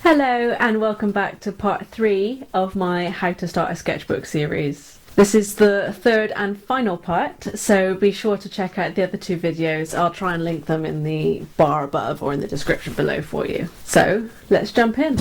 Hello and welcome back to part 3 of my How to Start a Sketchbook series. This is the third and final part, so be sure to check out the other 2 videos. I'll try and link them in the bar above or in the description below for you. So let's jump in.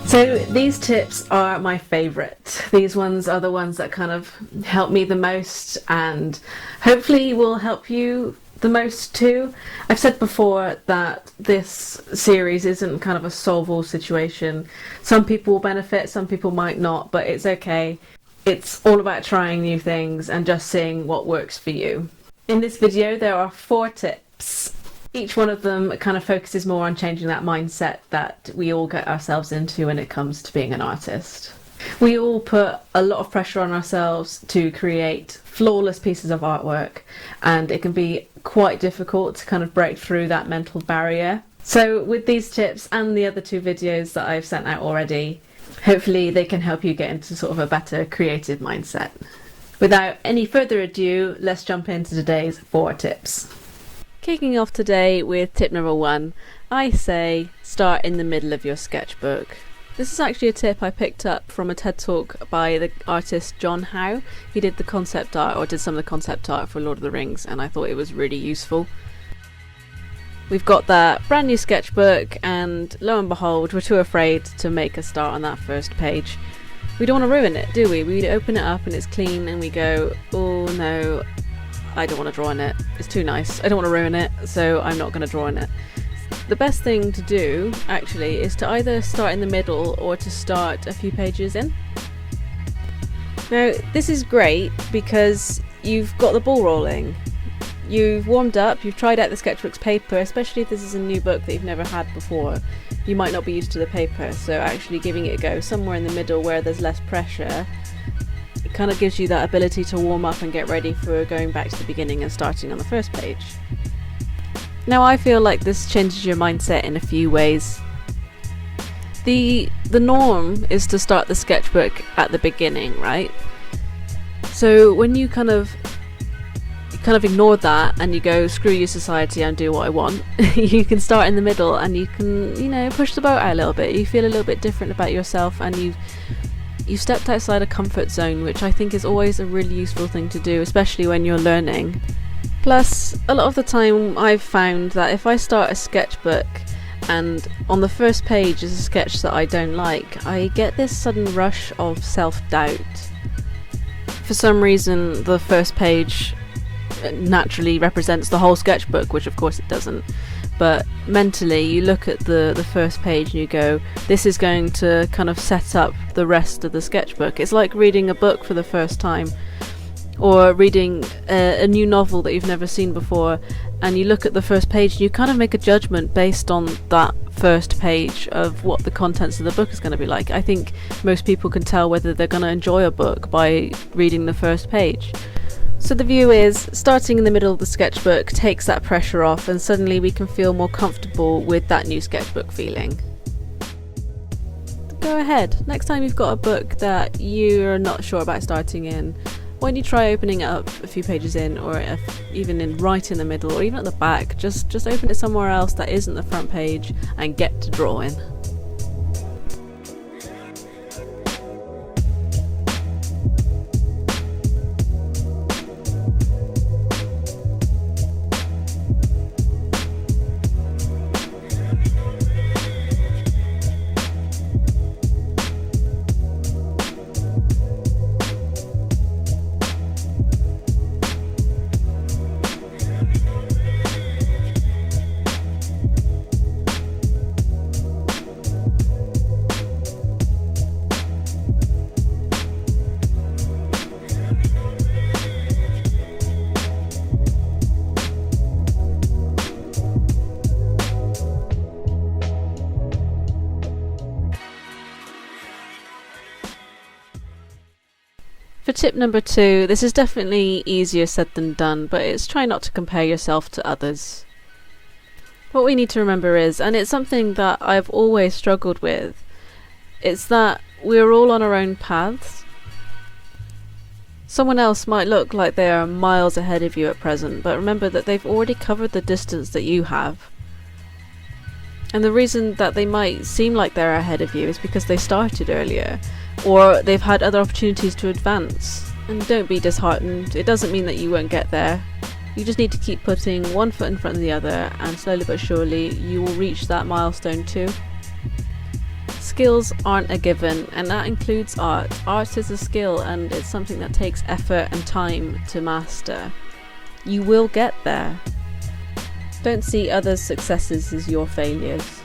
So these tips are my favourite. These ones are the ones that kind of help me the most and hopefully will help you the most too. I've said before that this series isn't kind of a solve all situation. Some people will benefit, some people might not, but it's okay. It's all about trying new things and just seeing what works for you. In this video there are 4 tips. Each one of them kind of focuses more on changing that mindset that we all get ourselves into when it comes to being an artist. We all put a lot of pressure on ourselves to create flawless pieces of artwork, and it can be quite difficult to kind of break through that mental barrier. So with these tips and the other 2 videos that I've sent out already, hopefully they can help you get into sort of a better creative mindset. Without any further ado, let's jump into today's 4 tips. Kicking off today with tip number 1, I say start in the middle of your sketchbook. This is actually a tip I picked up from a TED talk by the artist John Howe. He did the concept art, or did some of the concept art for Lord of the Rings, and I thought it was really useful. We've got that brand new sketchbook, and lo and behold, we're too afraid to make a start on that first page. We don't want to ruin it, do we? We open it up and it's clean and we go, oh no, I don't want to draw on it. It's too nice. I don't want to ruin it, so I'm not going to draw on it. The best thing to do, actually, is to either start in the middle or to start a few pages in. Now, this is great because you've got the ball rolling. You've warmed up, you've tried out the sketchbook's paper, especially if this is a new book that you've never had before. You might not be used to the paper, so actually giving it a go somewhere in the middle where there's less pressure kind of gives you that ability to warm up and get ready for going back to the beginning and starting on the first page. Now I feel like this changes your mindset in a few ways. The norm is to start the sketchbook at the beginning, right? So when you kind of ignore that and you go, screw you society and do what I want, you can start in the middle and you can, push the boat out a little bit. You feel a little bit different about yourself and you've stepped outside a comfort zone, which I think is always a really useful thing to do, especially when you're learning. Plus, a lot of the time I've found that if I start a sketchbook and on the first page is a sketch that I don't like, I get this sudden rush of self-doubt. For some reason, the first page naturally represents the whole sketchbook, which of course it doesn't. But mentally you look at the first page and you go, this is going to kind of set up the rest of the sketchbook. It's like reading a book for the first time, or reading a new novel that you've never seen before, and you look at the first page and you kind of make a judgment based on that first page of what the contents of the book is going to be like. I think most people can tell whether they're going to enjoy a book by reading the first page. So the view is, starting in the middle of the sketchbook takes that pressure off and suddenly we can feel more comfortable with that new sketchbook feeling. Go ahead, next time you've got a book that you're not sure about starting in, why don't you try opening it up a few pages in, or even right in the middle, or even at the back. Just open it somewhere else that isn't the front page and get to drawing. For tip number 2, this is definitely easier said than done, but it's try not to compare yourself to others. What we need to remember is, and it's something that I've always struggled with, it's that we're all on our own paths. Someone else might look like they are miles ahead of you at present, but remember that they've already covered the distance that you have. And the reason that they might seem like they're ahead of you is because they started earlier, or they've had other opportunities to advance. And don't be disheartened, it doesn't mean that you won't get there. You just need to keep putting one foot in front of the other, and slowly but surely you will reach that milestone too. Skills aren't a given, and that includes art. Art is a skill, and it's something that takes effort and time to master. You will get there. Don't see others' successes as your failures.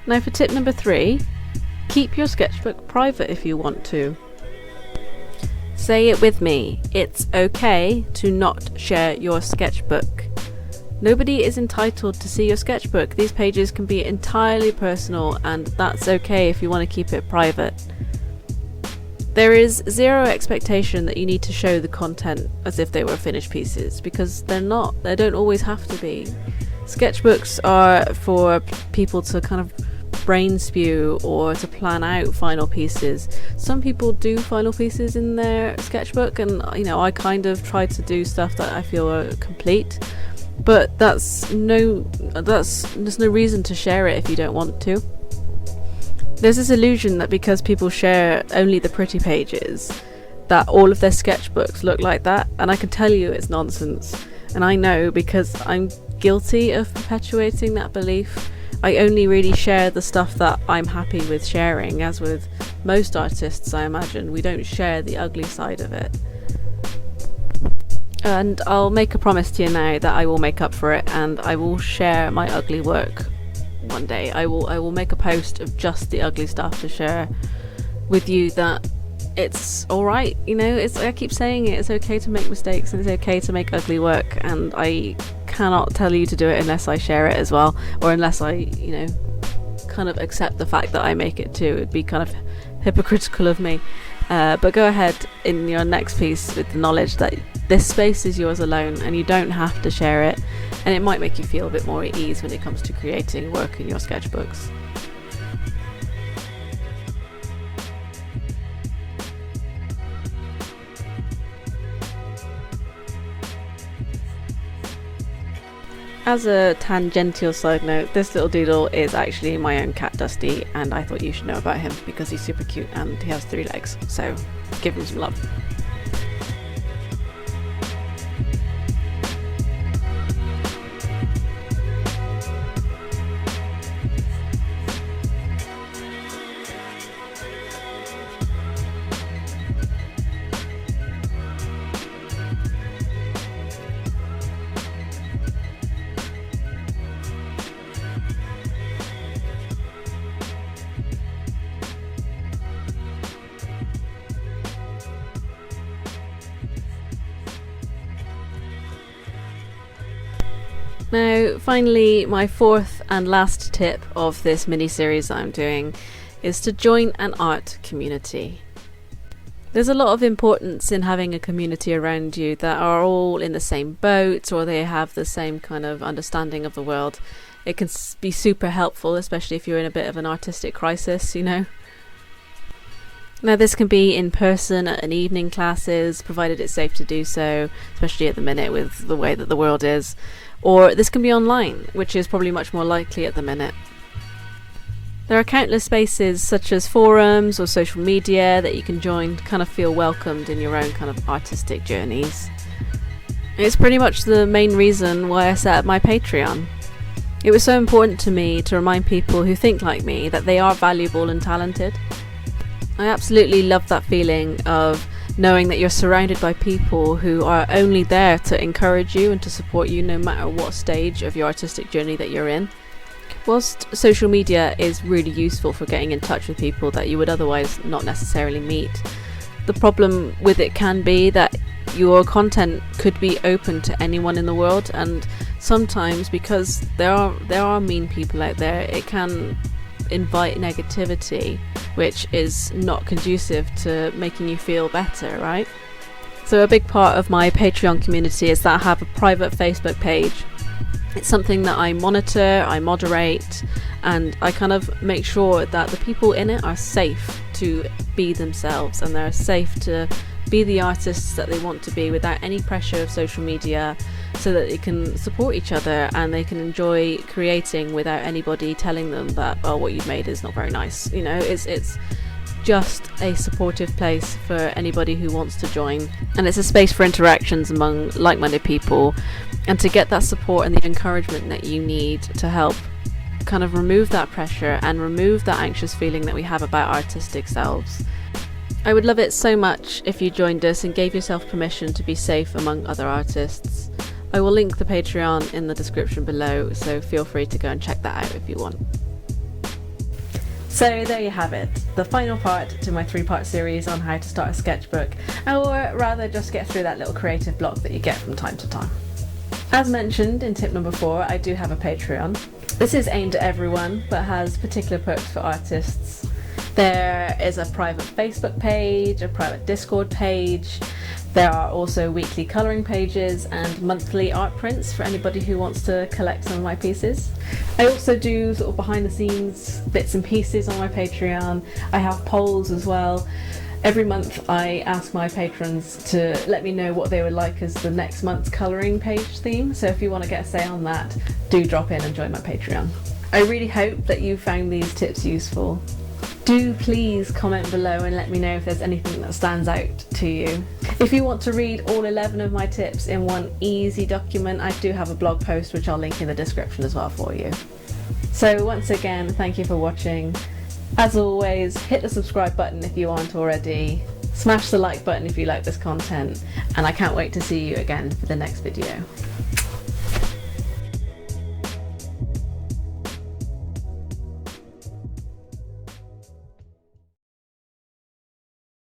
Now for tip number 3, keep your sketchbook private if you want to. Say it with me, it's okay to not share your sketchbook. Nobody is entitled to see your sketchbook. These pages can be entirely personal, and that's okay if you want to keep it private. There is zero expectation that you need to show the content as if they were finished pieces, because they're not. They don't always have to be. Sketchbooks are for people to kind of brain spew or to plan out final pieces. Some people do final pieces in their sketchbook, and I kind of try to do stuff that I feel are complete, but there's no reason to share it if you don't want to. There's this illusion that because people share only the pretty pages, that all of their sketchbooks look like that, and I can tell you it's nonsense. And I know, because I'm guilty of perpetuating that belief. I only really share the stuff that I'm happy with sharing, as with most artists I imagine. We don't share the ugly side of it. And I'll make a promise to you now that I will make up for it, and I will share my ugly work one day. I will make a post of just the ugly stuff to share with you, that it's alright, I keep saying it's okay to make mistakes, and it's okay to make ugly work, and I cannot tell you to do it unless I share it as well, or unless I kind of accept the fact that I make it too. It'd be kind of hypocritical of me, but go ahead in your next piece with the knowledge that this space is yours alone, and you don't have to share it, and it might make you feel a bit more at ease when it comes to creating work in your sketchbooks. As a tangential side note, this little doodle is actually my own cat Dusty, and I thought you should know about him because he's super cute and he has 3 legs, so give him some love. Now, finally, my 4th and last tip of this mini-series that I'm doing is to join an art community. There's a lot of importance in having a community around you that are all in the same boat, or they have the same kind of understanding of the world. It can be super helpful, especially if you're in a bit of an artistic crisis, Now, this can be in person at an evening classes, provided it's safe to do so, especially at the minute with the way that the world is. Or this can be online, which is probably much more likely at the minute. There are countless spaces such as forums or social media that you can join to kind of feel welcomed in your own kind of artistic journeys. It's pretty much the main reason why I set up my Patreon. It was so important to me to remind people who think like me that they are valuable and talented. I absolutely love that feeling of knowing that you're surrounded by people who are only there to encourage you and to support you no matter what stage of your artistic journey that you're in. Whilst social media is really useful for getting in touch with people that you would otherwise not necessarily meet, the problem with it can be that your content could be open to anyone in the world, and sometimes, because there are mean people out there, it can invite negativity, which is not conducive to making you feel better, right? So a big part of my Patreon community is that I have a private Facebook page. It's something that I monitor, I moderate, and I kind of make sure that the people in it are safe to be themselves, and they're safe to be the artists that they want to be without any pressure of social media, so that they can support each other and they can enjoy creating without anybody telling them that, oh, what you've made is not very nice. You know, it's just a supportive place for anybody who wants to join, and it's a space for interactions among like-minded people, and to get that support and the encouragement that you need to help kind of remove that pressure and remove that anxious feeling that we have about artistic selves. I would love it so much if you joined us and gave yourself permission to be safe among other artists. I will link the Patreon in the description below, so feel free to go and check that out if you want. So there you have it, the final part to my 3-part series on how to start a sketchbook, or rather just get through that little creative block that you get from time to time. As mentioned in tip number 4, I do have a Patreon. This is aimed at everyone, but has particular perks for artists. There is a private Facebook page, a private Discord page. There are also weekly colouring pages and monthly art prints for anybody who wants to collect some of my pieces. I also do sort of behind the scenes bits and pieces on my Patreon. I have polls as well. Every month I ask my patrons to let me know what they would like as the next month's colouring page theme, so if you want to get a say on that, do drop in and join my Patreon. I really hope that you found these tips useful. Do please comment below and let me know if there's anything that stands out to you. If you want to read all 11 of my tips in one easy document, I do have a blog post which I'll link in the description as well for you. So once again, thank you for watching. As always, hit the subscribe button if you aren't already, smash the like button if you like this content, and I can't wait to see you again for the next video.